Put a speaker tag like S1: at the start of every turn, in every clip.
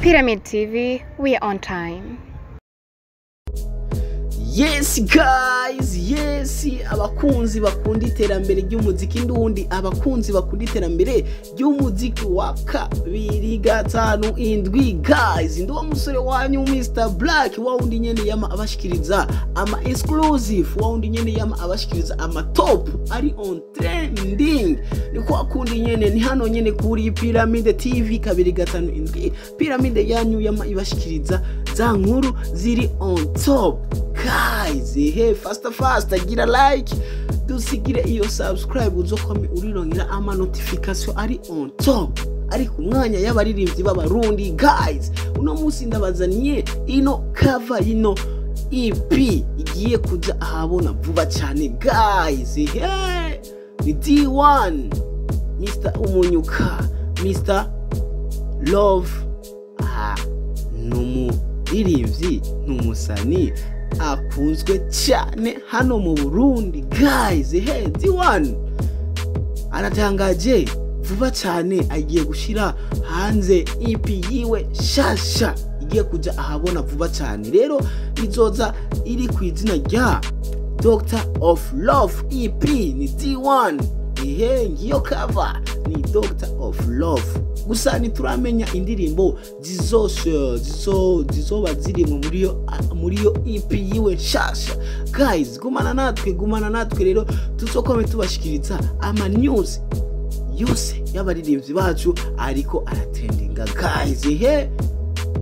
S1: Pyramid TV, we are on time.
S2: Yes guys, yes abakunzi bakunda iterambere ry'umuziki ndundi, abakunzi bakunda iterambere ry'umuziki wa 257 guys, ndo musore wanyu Mr Black waundi nyene yama abashikiriza ama exclusive, waundi nyene yama abashikiriza ama top ari on trending. Ni kwa kundi nyene ni hano nyene kuri Pyramid TV 257, Pyramid yanyu yama ibashikiriza za nkuru ziri on top. Guys, hey, faster, gira like, dusigire iyo subscribe uzokome urirongera ama notification ari on top, ari ku mwanya y'abaririmbyi b'abarundi. Guys, uno musi ndabazaniye ino cover ino EP igiye kuja ahabona vuba cyane. Guys, hey, ni D1 Mr Umunyuka, Mr Love, numuririmbyi numusani akunzwe cyane hano mu Burundi. Guys, hey, D1 aratangaje vuba cyane agiye gushira hanze EP yiwe shasha igiye kuja ahabona vuba cyane. Rero izoza iri ku izina rya Doctor of Love EP. Ni D1, ehe, ngiyo cover ni Doctor of Love. Gusa ntituramenya indirimbo zizoba ziri muri yo EP yiwe shasha. Guys, gumana natwe rero tuzokome tubashikiriza ama news yose y'abaririmbyi bacu ariko aratrendinga. Guys, he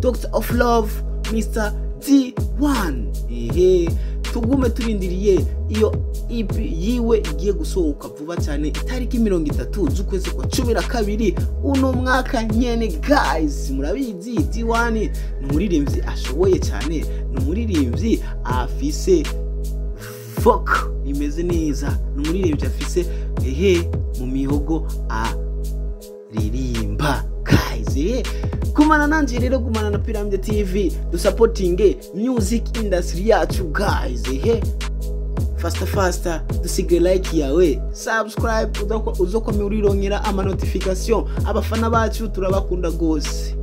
S2: Doctor of Love Mr D1, ehe, tugume turindiriye iyo EP yiwe igiye gusohoka vuba cyane itariki 30 z'ukwezi kwa 12 uno mwaka nyene. Guys, murabizi D1 numuririmbyi ashoboye cyane, numuririmbyi afise folk imeze neza, numuririmbyi afise ehe mu mihogo aririmba. Guys, kumana nanje rero, kumana na Pyramid TV, du supporting music industry yacu. Guys, faster dusigire like yawe, subscribe uzokome urirongera ama notification. Abafana bacu turabakunda gose.